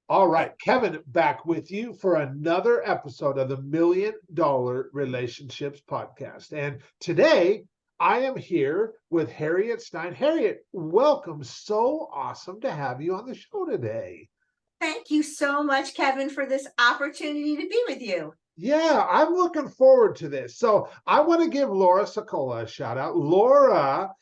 All right, Kevin, back with you for another episode of the $1,000,000 Relationships Podcast. And today I am here with Harriet Stein. Harriet, welcome. So awesome to have you on the show today. Thank you so much, Kevin, for this opportunity to be with you. Yeah, I'm looking forward to this. So I want to give Laura Sokola a shout out. Laura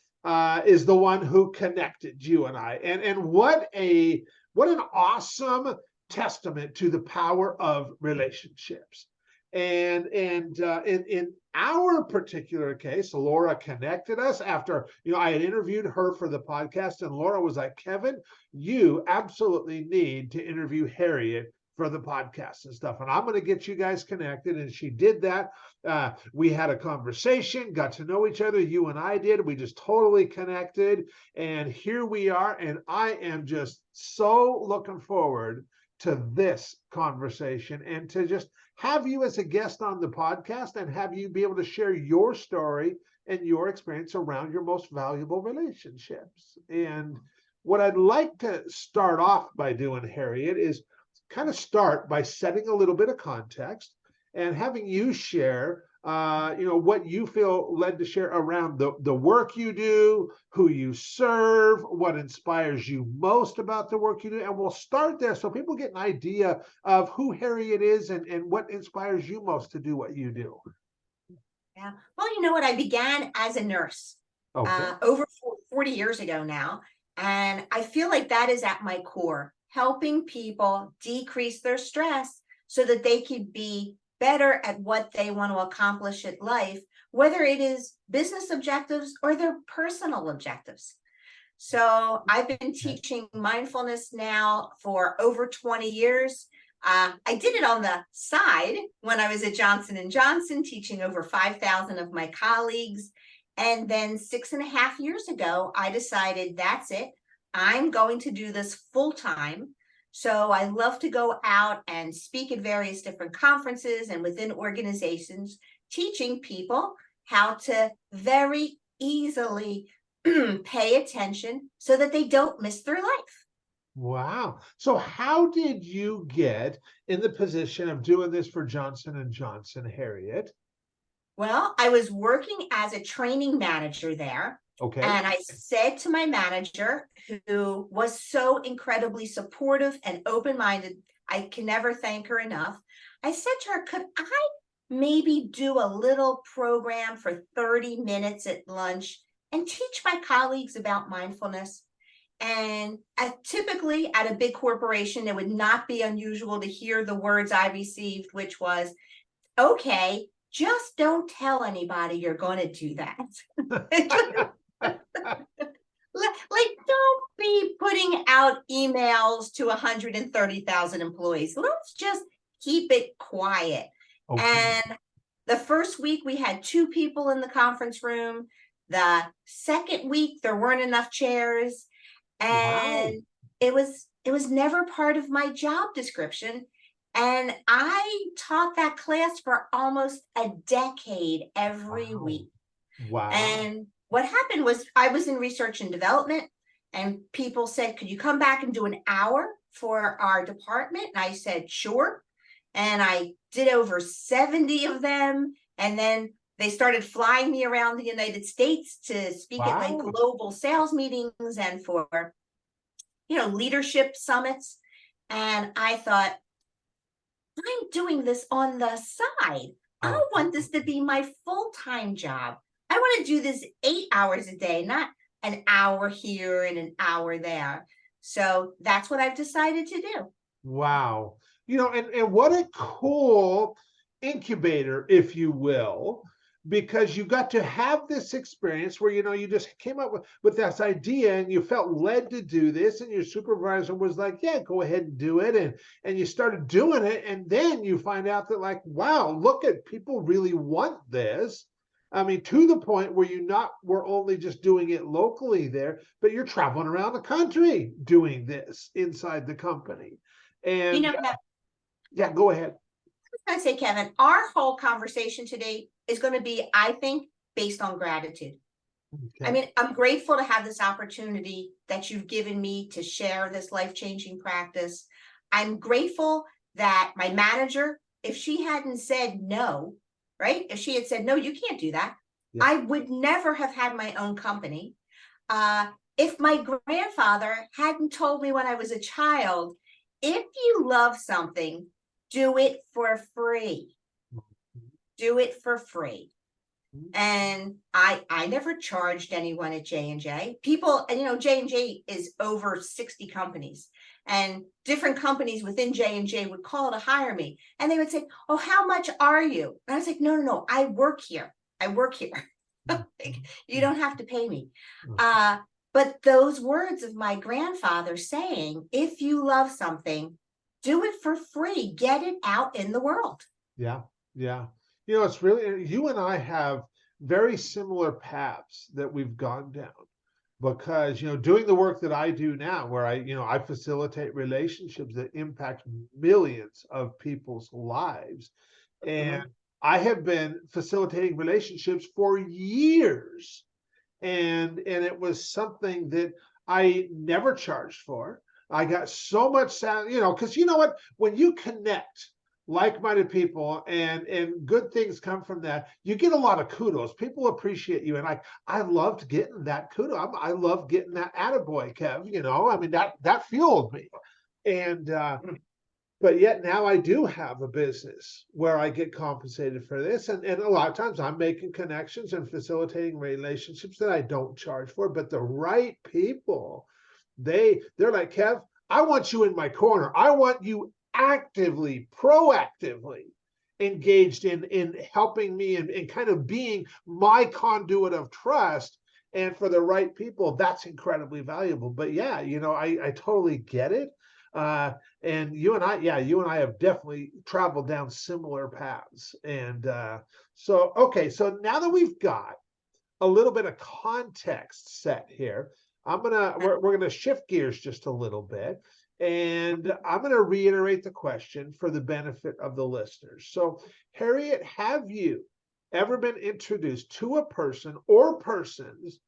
is the one who connected you and I, and what an awesome testament to the power of relationships. And in our particular case, Laura connected us after I had interviewed her for the podcast, and Laura was like, Kevin, you absolutely need to interview Harriet for the podcast and stuff, and I'm going to get you guys connected. And she did that. We had a conversation, got to know each other. You and I did. We just totally connected, and here we are. And I am just so looking forward to this conversation and to just have you as a guest on the podcast and have you be able to share your story and your experience around your most valuable relationships. And what I'd like to start off by doing, Harriet, is kind of start by setting a little bit of context and having you share what you feel led to share around the work you do, who you serve, what inspires you most about the work you do. And we'll start there so people get an idea of who Harriet is and what inspires you most to do what you do. Yeah. Well, you know what? I began as a nurse over 40 years ago now. And I feel like that is at my core, helping people decrease their stress so that they can be better at what they want to accomplish in life, whether it is business objectives or their personal objectives. So I've been teaching mindfulness now for over 20 years. I did it on the side when I was at Johnson & Johnson, teaching over 5,000 of my colleagues. And then 6.5 years ago, I decided that's it. I'm going to do this full time. So I love to go out and speak at various different conferences and within organizations, teaching people how to very easily pay attention so that they don't miss their life. Wow. So how did you get in the position of doing this for Johnson & Johnson, Harriet? Well, I was working as a training manager there. Okay. And I said to my manager, who was so incredibly supportive and open-minded, I can never thank her enough. I said to her, could I maybe do a little program for 30 minutes at lunch and teach my colleagues about mindfulness? And typically at a big corporation, it would not be unusual to hear the words I received, which was, okay, just don't tell anybody you're going to do that. Like, don't be putting out emails to 130,000 employees. Let's just keep it quiet. Okay. And the first week we had 2 people in the conference room. The second week there weren't enough chairs, and wow. It was never part of my job description. And I taught that class for almost a decade every week. Wow. And what happened was I was in research and development, and people said, could you come back and do an hour for our department? And I said, sure. And I did over 70 of them. And then they started flying me around the United States to speak at like global sales meetings and for, leadership summits. And I thought, I'm doing this on the side. I don't want this to be my full-time job. I want to do this 8 hours a day, not an hour here and an hour there. So that's what I've decided to do. Wow. And what a cool incubator, if you will, because you got to have this experience where, you just came up with this idea and you felt led to do this, and your supervisor was like, yeah, go ahead and do it. And you started doing it. And then you find out that, like, wow, look at people really want this. I mean, to the point where we're only just doing it locally there, but you're traveling around the country doing this inside the company. And yeah, go ahead. I was going to say, Kevin, our whole conversation today is going to be, I think, based on gratitude. Okay. I mean, I'm grateful to have this opportunity that you've given me to share this life-changing practice. I'm grateful that my manager, if she hadn't said no, right? If she had said, no, you can't do that, Yeah. I would never have had my own company. If my grandfather hadn't told me when I was a child, if you love something, do it for free. Do it for free. And I never charged anyone at J&J. People, and you know, J&J is over 60 companies, and different companies within J&J would call to hire me, and they would say, oh, how much are you? And I was like, no, I work here. I work here. Like, you don't have to pay me. But those words of my grandfather saying, if you love something, do it for free, get it out in the world. Yeah. You know, it's really, you and I have very similar paths that we've gone down, because, you know, doing the work that I do now, where I facilitate relationships that impact millions of people's lives. And I have been facilitating relationships for years. And it was something that I never charged for. I got so much sound, you know, because you know what, when you connect like-minded people and good things come from that, you get a lot of kudos. People appreciate you, and I loved getting that kudos. I love getting that attaboy, Kev. You know, I mean, that fueled me. And but yet now I do have a business where I get compensated for this, and a lot of times I'm making connections and facilitating relationships that I don't charge for. But the right people, they're like, Kev, I want you in my corner. I want you actively, proactively engaged in helping me and kind of being my conduit of trust. And for the right people, that's incredibly valuable. But yeah, you know, I totally get it. And you and I have definitely traveled down similar paths. And so now that we've got a little bit of context set here, we're gonna shift gears just a little bit. And I'm going to reiterate the question for the benefit of the listeners. So, Harriet, have you ever been introduced to a person or persons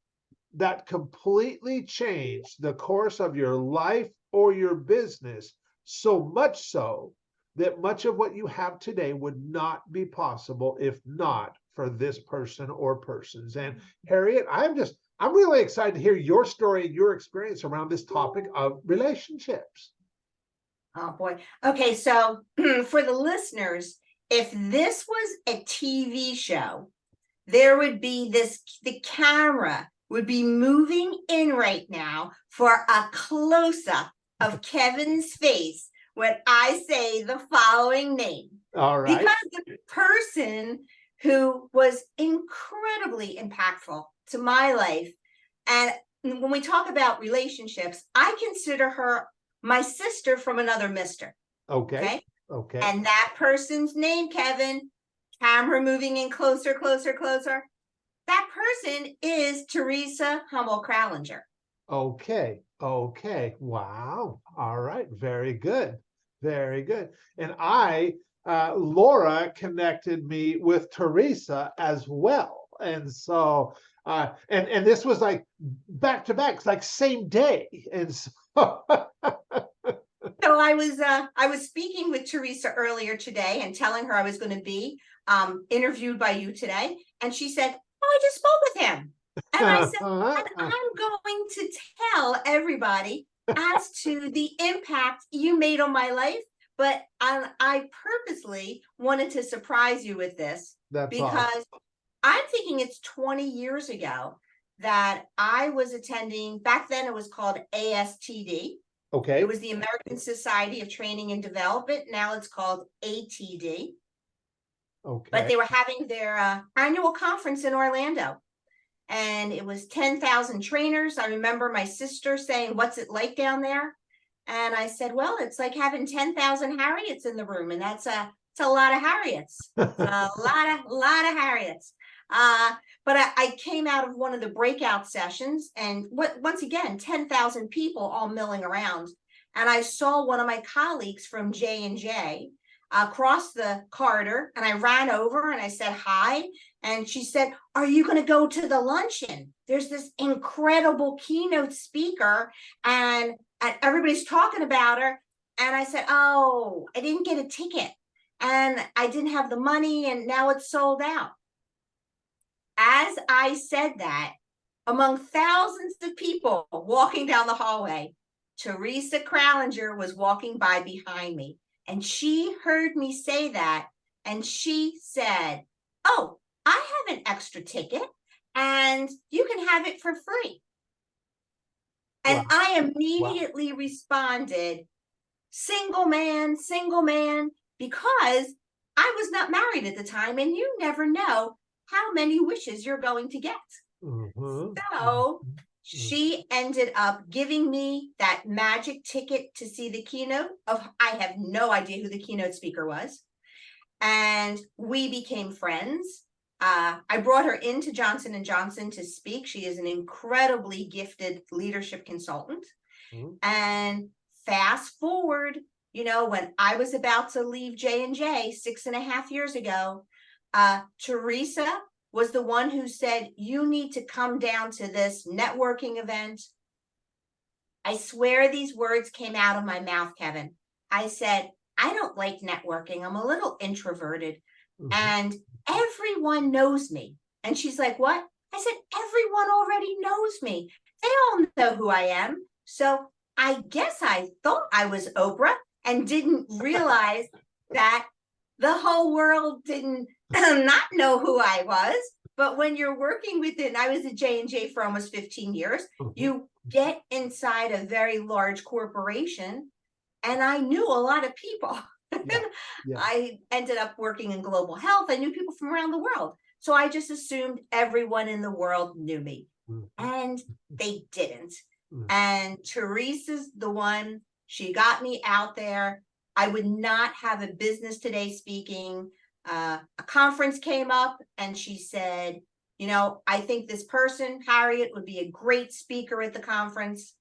that completely changed the course of your life or your business, so much so that much of what you have today would not be possible if not for this person or persons? And Harriet, I'm really excited to hear your story and your experience around this topic of relationships. Oh boy. Okay, so for the listeners, if this was a TV show, there would be the camera would be moving in right now for a close-up of Kevin's face when I say the following name. All right. Because the person who was incredibly impactful to my life, and when we talk about relationships, I consider her my sister from another mister. Okay. And that person's name, Kevin, camera moving in closer. That person is Teresa Hummel-Kralinger. Okay. Wow. All right. Very good. And Laura connected me with Teresa as well. And so, and this was like back to back, like same day. And so. So I was speaking with Teresa earlier today and telling her I was going to be interviewed by you today. And she said, oh, I just spoke with him. And I said, and I'm going to tell everybody as to the impact you made on my life. But I purposely wanted to surprise you with this. That's because awesome. I'm thinking it's 20 years ago that I was attending, back then it was called ASTD. Okay. It was the American Society of Training and Development. Now it's called ATD. Okay. But they were having their annual conference in Orlando. And it was 10,000 trainers. I remember my sister saying, what's it like down there? And I said, well, it's like having 10,000 Harriets in the room. And it's a lot of Harriets. A lot of Harriets. But I came out of one of the breakout sessions, and once again, 10,000 people all milling around. And I saw one of my colleagues from J&J across the corridor, and I ran over and I said hi. And she said, are you going to go to the luncheon? There's this incredible keynote speaker, and everybody's talking about her. And I said, oh, I didn't get a ticket and I didn't have the money and now it's sold out. As I said that, among thousands of people walking down the hallway, Teresa Crowlinger was walking by behind me, and she heard me say that, and she said, oh, I have an extra ticket and you can have it for free. And Wow. I immediately responded, single man, because I was not married at the time, and you never know how many wishes you're going to get. So she ended up giving me that magic ticket to see the keynote of, I have no idea who the keynote speaker was. And we became friends. I brought her into Johnson & Johnson to speak. She is an incredibly gifted leadership consultant. And fast forward, you know, when I was about to leave J&J 6.5 years ago, Teresa was the one who said, you need to come down to this networking event. I swear these words came out of my mouth, Kevin. I said, I don't like networking. I'm a little introverted and everyone knows me. And she's like, what? I said, everyone already knows me. They all know who I am. So I guess I thought I was Oprah and didn't realize that the whole world didn't not know who I was. But when you're working within, I was at J&J for almost 15 years, you get inside a very large corporation, and I knew a lot of people. I ended up working in global health. I knew people from around the world. So I just assumed everyone in the world knew me, and they didn't. And Teresa's the one, she got me out there. I would not have a business today speaking. A conference came up and she said, you know, I think this person, Harriet, would be a great speaker at the conference.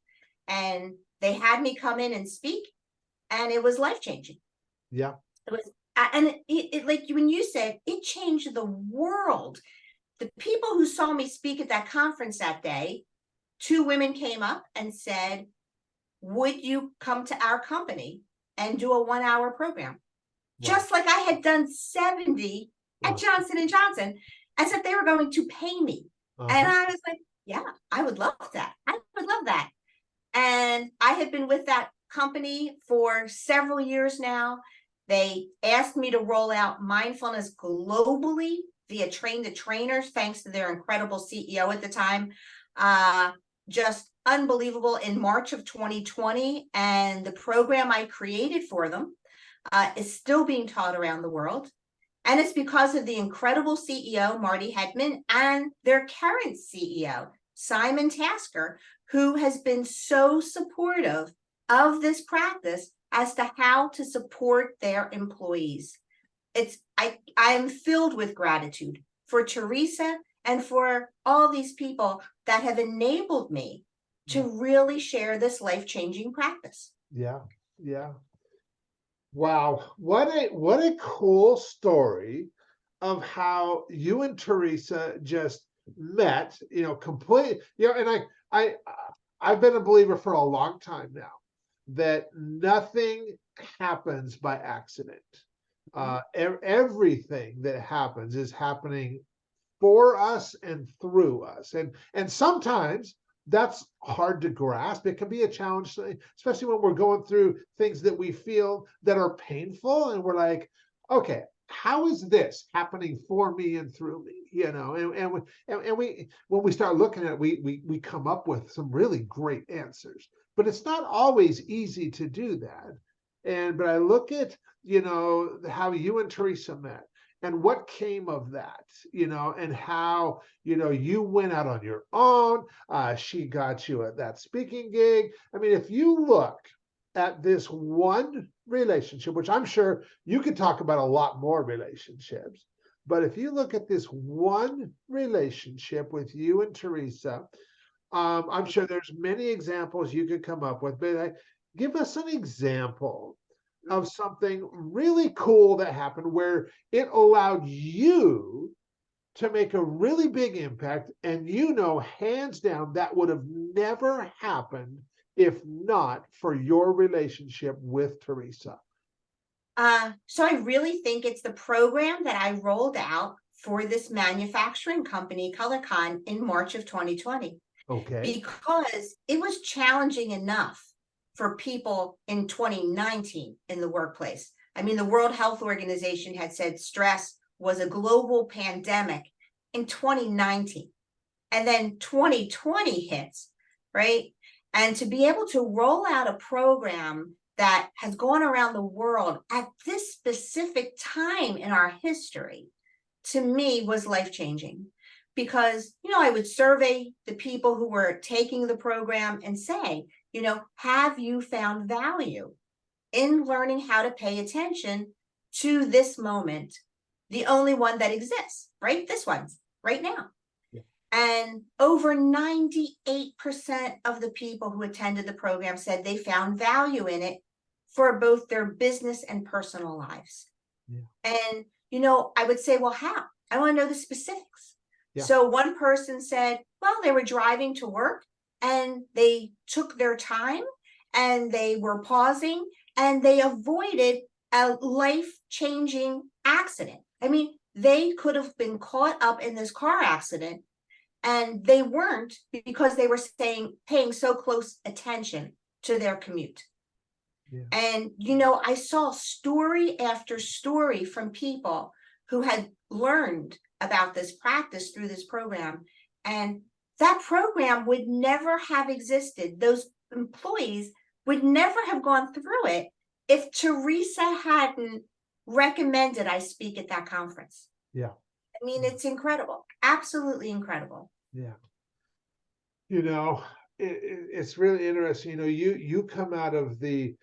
And they had me come in and speak, and it was life-changing. Yeah. It was, and it like when you said, it changed the world. The people who saw me speak at that conference that day, 2 women came up and said, would you come to our company and do a 1-hour program? Wow. Just like I had done 70 at Johnson & Johnson, as if they were going to pay me. And I was like, yeah, I would love that. I would love that. And I had been with that company for several years now. They asked me to roll out mindfulness globally via Train the Trainers, thanks to their incredible CEO at the time. Just unbelievable, in March of 2020. And the program I created for them is still being taught around the world. And it's because of the incredible CEO, Marty Hedman, and their current CEO, Simon Tasker, who has been so supportive of this practice as to how to support their employees. I'm filled with gratitude for Teresa and for all these people that have enabled me to really share this life-changing practice. Yeah. Wow, what a cool story of how you and Teresa just met, you know, complete, you know, and I've been a believer for a long time now that nothing happens by accident. Everything that happens is happening for us and through us. And sometimes that's hard to grasp. It can be a challenge, especially when we're going through things that we feel that are painful. And we're like, okay, how is this happening for me and through me? You know, and we when we start looking at it, we come up with some really great answers. But it's not always easy to do that. But I look at, you know, how you and Teresa met and what came of that, you know, and how, you know, you went out on your own. She got you at that speaking gig. I mean, if you look at this one relationship, which I'm sure you could talk about a lot more relationships, but if you look at this one relationship with you and Teresa, I'm sure there's many examples you could come up with, but give us an example of something really cool that happened where it allowed you to make a really big impact, and you know, hands down, that would have never happened if not for your relationship with Teresa? So I really think it's the program that I rolled out for this manufacturing company, ColorCon, in March of 2020, Okay. because it was challenging enough for people in 2019 in the workplace. I mean, the World Health Organization had said stress was a global pandemic in 2019. And then 2020 hits, right? And to be able to roll out a program that has gone around the world at this specific time in our history, to me, was life-changing. Because, I would survey the people who were taking the program and say, have you found value in learning how to pay attention to this moment, the only one that exists, right? This one's right now. Yeah. And over 98% of the people who attended the program said they found value in it for both their business and personal lives. Yeah. And, I would say, well, how? I want to know the specifics. Yeah. So one person said, well, they were driving to work and they took their time and they were pausing and they avoided a life-changing accident. I mean, they could have been caught up in this car accident and they weren't, because they were paying so close attention to their commute. Yeah. And, I saw story after story from people who had learned about this practice through this program. And that program would never have existed. Those employees would never have gone through it if Teresa hadn't recommended I speak at that conference. Yeah. I mean, it's incredible. Absolutely incredible. Yeah. It's really interesting. You come out of the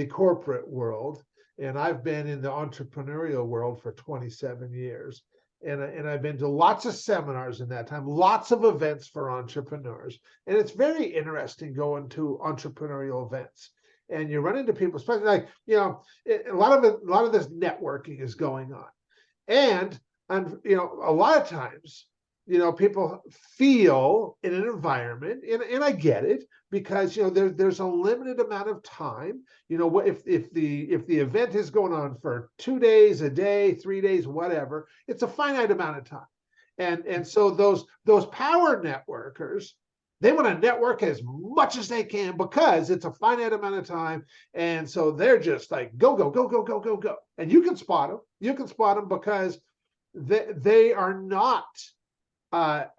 corporate world, and I've been in the entrepreneurial world for 27 years. And I've been to lots of seminars in that time, lots of events for entrepreneurs. And it's very interesting going to entrepreneurial events. And you run into people, especially like, a lot of this networking is going on. And a lot of times, people feel in an environment, and I get it, because there's a limited amount of time. If the event is going on for 2 days, a day, 3 days, whatever, it's a finite amount of time. And so those power networkers, they want to network as much as they can because it's a finite amount of time. And so they're just like, go, go, go, go, go, go, go. And you can spot them. You can spot them because they are not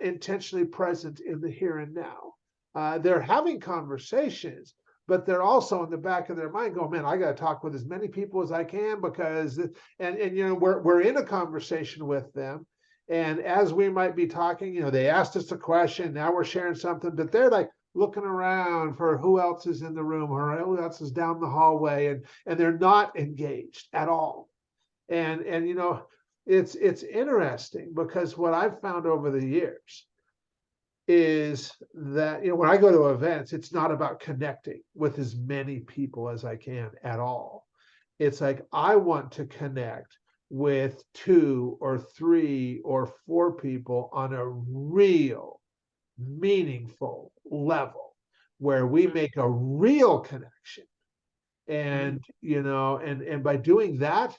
intentionally present in the here and now. They're having conversations, but they're also in the back of their mind going, man, I got to talk with as many people as I can, because, and we're in a conversation with them. And as we might be talking, they asked us a question, now we're sharing something, but they're like looking around for who else is in the room or who else is down the hallway, and they're not engaged at all. And it's interesting, because what I've found over the years is that, when I go to events, it's not about connecting with as many people as I can at all. It's like, I want to connect with 2 or 3 or 4 people on a real, meaningful level where we make a real connection. And, and by doing that,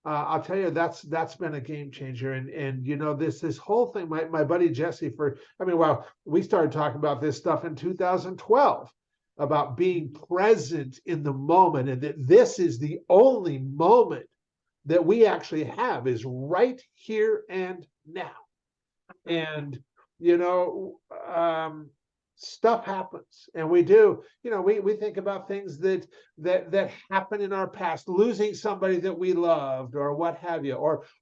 I'll tell you, that's been a game changer. And this whole thing, my buddy Jesse, we started talking about this stuff in 2012 about being present in the moment, and that this is the only moment that we actually have, is right here and now. And stuff happens, and we do, we think about things that happen in our past, losing somebody that we loved or what have you,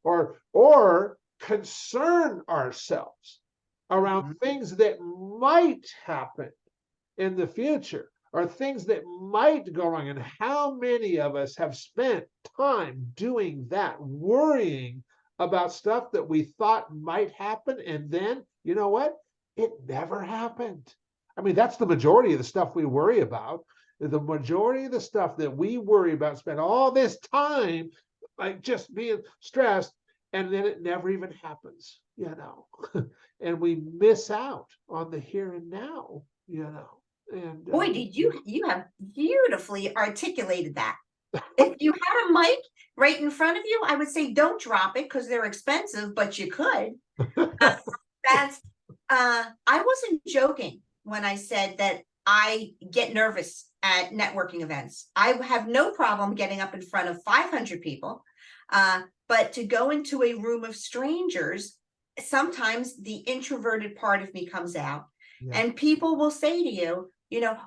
or concern ourselves around things that might happen in the future, or things that might go wrong. And how many of us have spent time doing that, worrying about stuff that we thought might happen, and then, you know what? It never happened. I mean, that's the majority of the stuff we worry about. The majority of the stuff that we worry about, spend all this time like just being stressed, and then it never even happens, and we miss out on the here and now, And Boy, did you have beautifully articulated that. If you had a mic right in front of you, I would say don't drop it because they're expensive, but you could. That's I wasn't joking when I said that I get nervous at networking events. I have no problem getting up in front of 500 people, but to go into a room of strangers, sometimes the introverted part of me comes out, and people will say to you,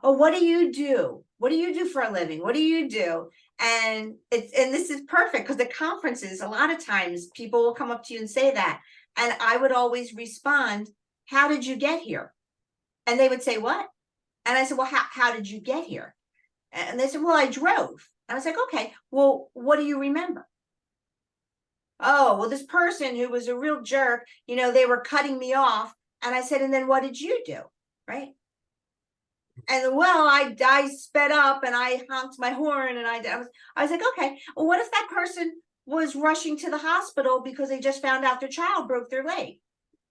oh, what do you do? What do you do for a living? What do you do? And this is perfect because at conferences, a lot of times people will come up to you and say that. And I would always respond, how did you get here? And they would say, what? And I said, well, how did you get here? And they said, well, I drove. And I was like, okay, well, what do you remember? Oh, well, this person who was a real jerk, they were cutting me off. And I said, and then what did you do? Right. And well, I sped up and I honked my horn and I was like, okay, well, what if that person was rushing to the hospital because they just found out their child broke their leg?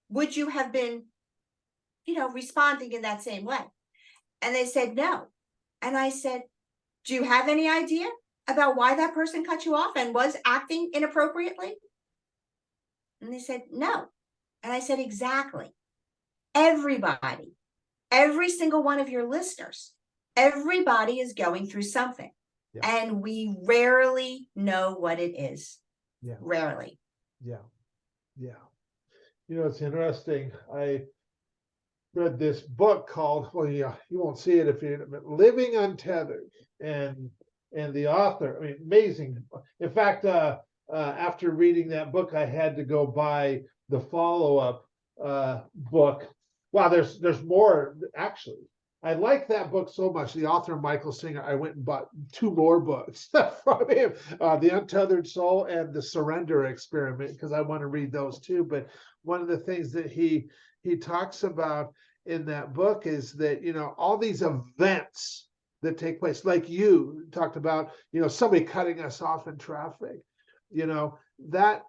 Would you have been, responding in that same way? And they said, no. And I said, do you have any idea about why that person cut you off and was acting inappropriately? And they said, no. And I said, exactly. Everybody, every single one of your listeners, everybody is going through something. Yeah. And we rarely know what it is. Yeah. Rarely. Yeah. Yeah. It's interesting. I read this book called, you won't see it if you're Living Untethered. And the author, amazing. In fact, after reading that book, I had to go buy the follow-up book. Wow, there's more, actually. I like that book so much. The author, Michael Singer, I went and bought 2 more books from him, The Untethered Soul and The Surrender Experiment, because I want to read those too. But one of the things that he talks about in that book is that, all these events that take place, like you talked about, somebody cutting us off in traffic, that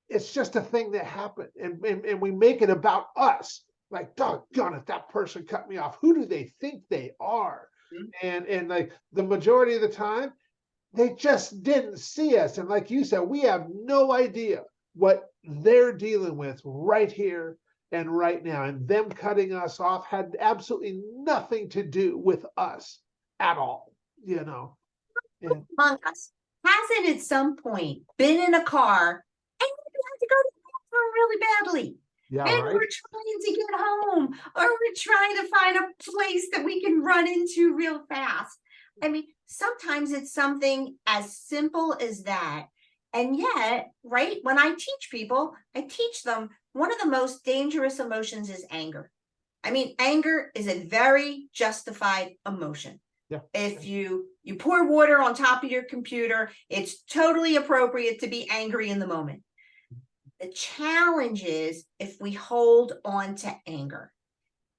it's just a thing that happened. And we make it about us. Like, doggone it, that person cut me off. Who do they think they are? Mm-hmm. And like the majority of the time, they just didn't see us. And like you said, we have no idea what they're dealing with right here and right now. And them cutting us off had absolutely nothing to do with us at all, Among us, hasn't at some point been in a car and you had to go to the bathroom really badly? Yeah, and right? We're trying to get home, or we're trying to find a place that we can run into real fast. Sometimes it's something as simple as that. And yet, right, when I teach people, I teach them one of the most dangerous emotions is anger. Anger is a very justified emotion. Yeah. If you pour water on top of your computer, it's totally appropriate to be angry in the moment. The challenge is if we hold on to anger.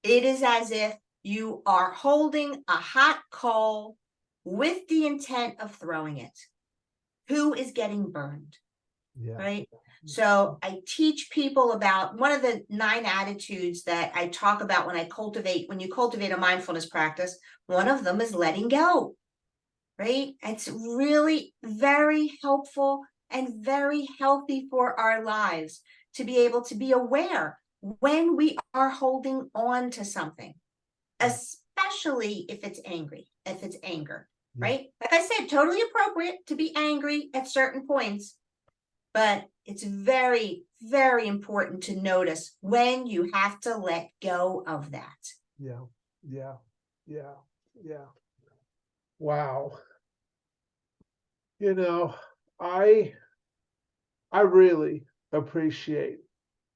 It is as if you are holding a hot coal with the intent of throwing it. Who is getting burned? Yeah. Right? So I teach people about one of the 9 attitudes that I talk about when you cultivate a mindfulness practice. One of them is letting go. Right? It's really very helpful and very healthy for our lives to be able to be aware when we are holding on to something, especially if it's anger, right? Like I said, totally appropriate to be angry at certain points, but it's very, very important to notice when you have to let go of that. Yeah. Wow. I really appreciate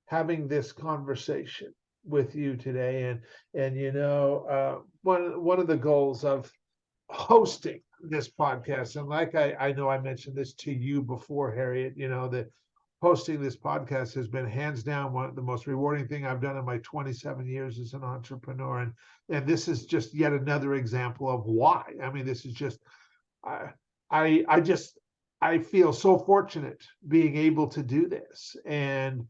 having this conversation with you today. And one of the goals of hosting this podcast, and like I know I mentioned this to you before, Harriet, that hosting this podcast has been hands down one of the most rewarding thing I've done in my 27 years as an entrepreneur. And this is just yet another example of why. This is just, I feel so fortunate being able to do this. And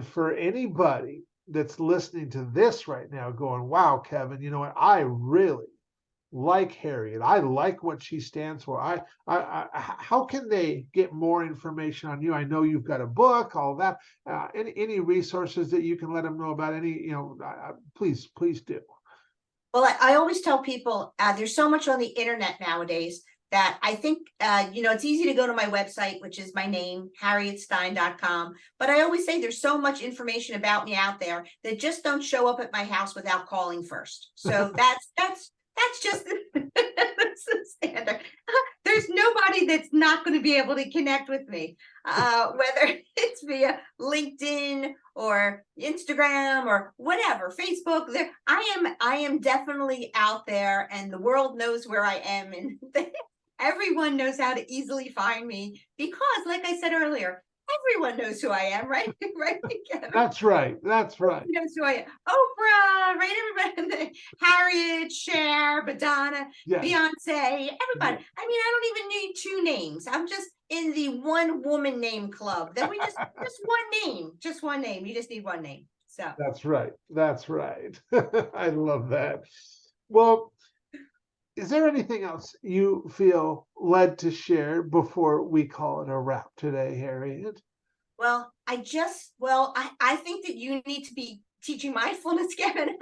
for anybody that's listening to this right now going, wow, Kevin, you know what? I really like Harriet. I like what she stands for. How can they get more information on you? I know you've got a book, all that. Any resources that you can let them know about? Please do. Well, I always tell people there's so much on the internet nowadays that I think, it's easy to go to my website, which is my name, harrietstein.com. But I always say there's so much information about me out there that just don't show up at my house without calling first. So that's just that's the standard. There's nobody that's not going to be able to connect with me, whether it's via LinkedIn or Instagram or whatever, Facebook. There, I am definitely out there, and the world knows where I am, and everyone knows how to easily find me because, like I said earlier, everyone knows who I am, right? Right? That's right. That's right. Knows who I am. Oprah, right? Everybody, Harriet, Cher, Madonna, yes. Beyonce, everybody. Yes. I mean, I don't even need two names. I'm just in the one woman name club. Then we just one name. You just need one name. So that's right. That's right. I love that. Well, is there anything else you feel led to share before we call it a wrap today, Harriet? Well, I think that you need to be teaching mindfulness, Kevin.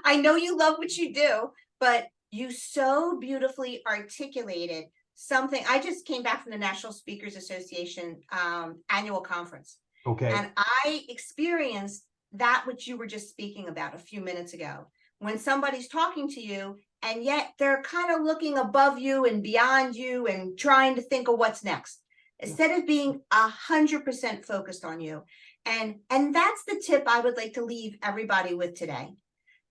I know you love what you do, but you so beautifully articulated something. I just came back from the National Speakers Association annual conference. Okay. And I experienced that which you were just speaking about a few minutes ago. When somebody's talking to you, and yet they're kind of looking above you and beyond you and trying to think of what's next, instead of being 100% focused on you. And that's the tip I would like to leave everybody with today,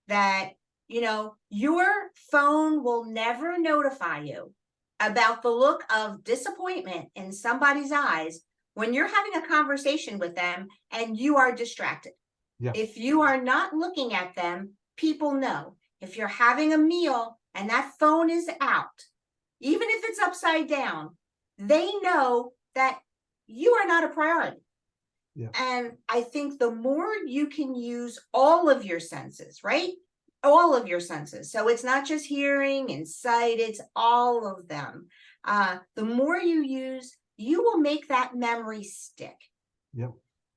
that, your phone will never notify you about the look of disappointment in somebody's eyes when you're having a conversation with them and you are distracted. Yeah. If you are not looking at them, people know. If you're having a meal and that phone is out, even if it's upside down, they know that you are not a priority. Yeah. And I think the more you can use all of your senses, right? All of your senses. So it's not just hearing and sight, it's all of them. The more you use, you will make that memory stick. Yep.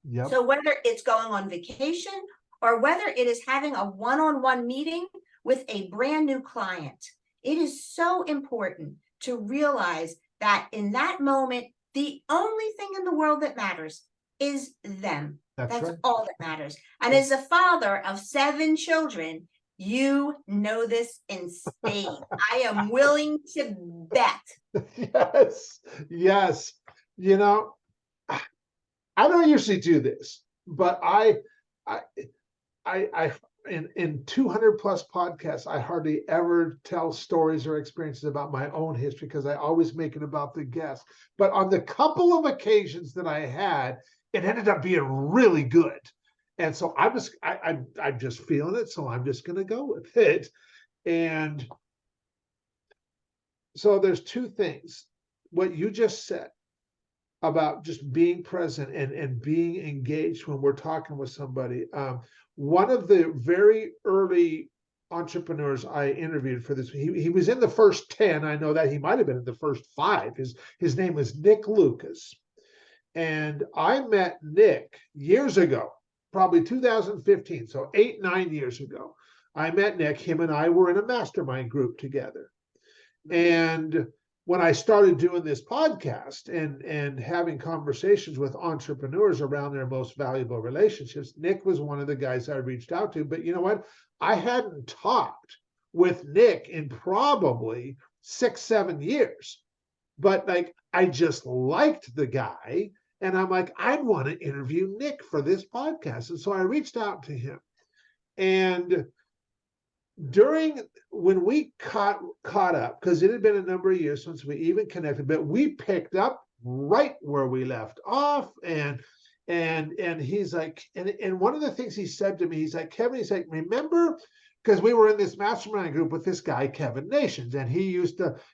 Yep. So whether it's going on vacation or whether it is having a one-on-one meeting with a brand new client, it is so important to realize that in that moment, the only thing in the world that matters is them. That's right. All that matters. And as a father of 7 children, you know this in spades. I am willing to bet. Yes. I don't usually do this, but I in 200 plus podcasts, I hardly ever tell stories or experiences about my own history because I always make it about the guest. But on the couple of occasions that I had, it ended up being really good. And so I'm just feeling it. So I'm just going to go with it. And so there's 2 things. What you just said about just being present and being engaged when we're talking with somebody. One of the very early entrepreneurs I interviewed for this, he was in the first 10. I know that he might have been in the first 5. His name was Nick Lucas. And I met Nick years ago, probably 2015. So 8-9 years ago, I met Nick. Him and I were in a mastermind group together. And when I started doing this podcast and having conversations with entrepreneurs around their most valuable relationships, Nick was one of the guys I reached out to. But you know what? I hadn't talked with Nick in probably 6-7 years. But I just liked the guy. And I'm like, I'd want to interview Nick for this podcast. And so I reached out to him. And when we caught up, because it had been a number of years since we even connected, but we picked up right where we left off. And he's like, and one of the things he said to me, he's like, Kevin, he's like, remember because we were in this mastermind group with this guy, Kevin Nations, and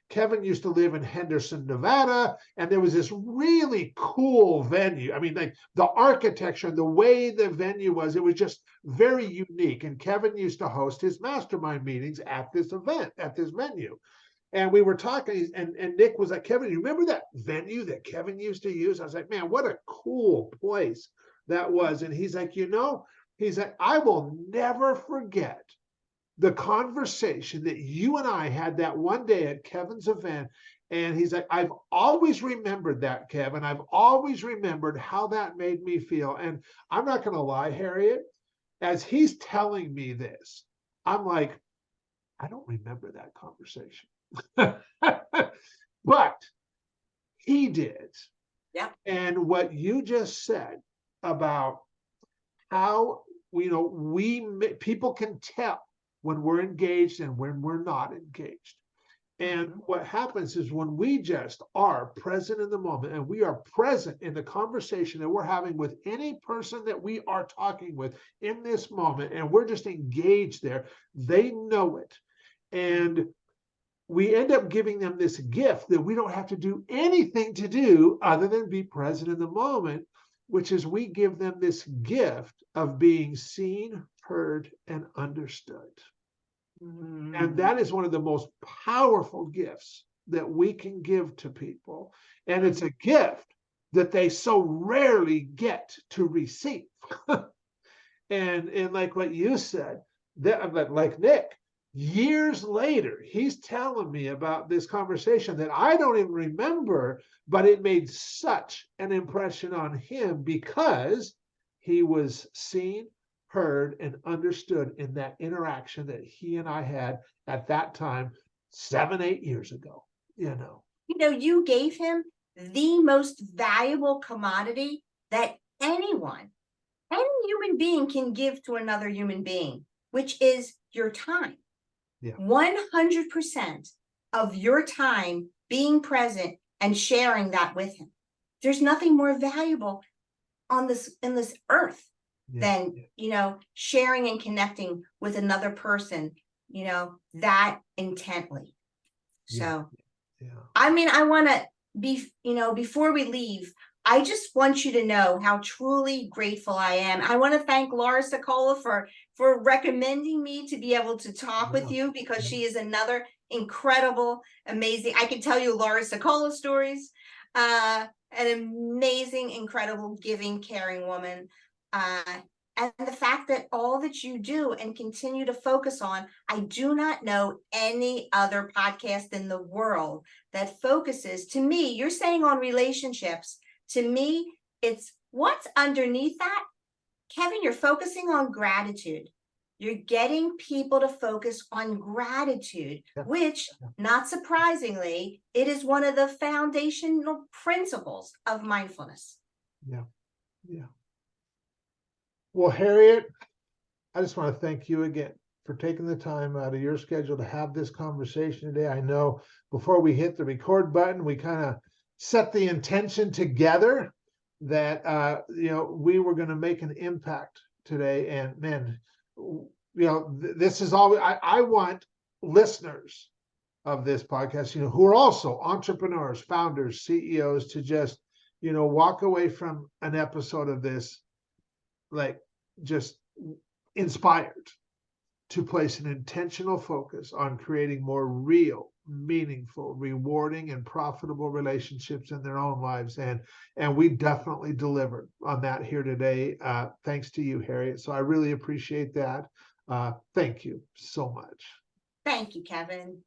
Kevin used to live in Henderson, Nevada, and there was this really cool venue. I mean, like the architecture and the way the venue was, it was just very unique. And Kevin used to host his mastermind meetings at this event, at this venue. And we were talking, and Nick was like, Kevin, you remember that venue that Kevin used to use? I was like, man, what a cool place that was. And he's like, he's like, I will never forget the conversation that you and I had that one day at Kevin's event. And he's like, I've always remembered that, Kevin. I've always remembered how that made me feel. And I'm not going to lie, Harriet, as he's telling me this, I'm like, I don't remember that conversation. But he did. Yeah. And what you just said about how, people can tell when we're engaged and when we're not engaged. And what happens is when we just are present in the moment and we are present in the conversation that we're having with any person that we are talking with in this moment, and we're just engaged there, they know it. And we end up giving them this gift that we don't have to do anything to do other than be present in the moment, which is we give them this gift of being seen, heard, and understood. And that is one of the most powerful gifts that we can give to people. And it's a gift that they so rarely get to receive. and like what you said, that like Nick, years later, he's telling me about this conversation that I don't even remember, but it made such an impression on him because he was seen, heard, and understood in that interaction that he and I had at that time, 7-8 years ago. You gave him the most valuable commodity that any human being can give to another human being, which is your time. Yeah. 100% of your time being present and sharing that with him. There's nothing more valuable in this earth than sharing and connecting with another person, that intently. So I mean, I want to be, before we leave, I just want you to know how truly grateful I am. I want to thank Laura Sokola for recommending me to be able to talk with you, because she is another incredible, amazing, I can tell you Laura Sokola stories, an amazing, incredible, giving, caring woman. And the fact that all that you do and continue to focus on, I do not know any other podcast in the world that focuses, to me, you're saying on relationships. To me, it's what's underneath that. Kevin, you're focusing on gratitude. You're getting people to focus on gratitude, which, not surprisingly, it is one of the foundational principles of mindfulness. Yeah. Well, Harriet, I just want to thank you again for taking the time out of your schedule to have this conversation today. I know before we hit the record button, we kind of set the intention together that we were going to make an impact today. And man, this is all I want listeners of this podcast, who are also entrepreneurs, founders, CEOs, to just, walk away from an episode of this, like, just inspired to place an intentional focus on creating more real, meaningful, rewarding, and profitable relationships in their own lives. And we definitely delivered on that here today, thanks to you, Harriet. So I really appreciate that. Thank you so much. Thank you, Kevin.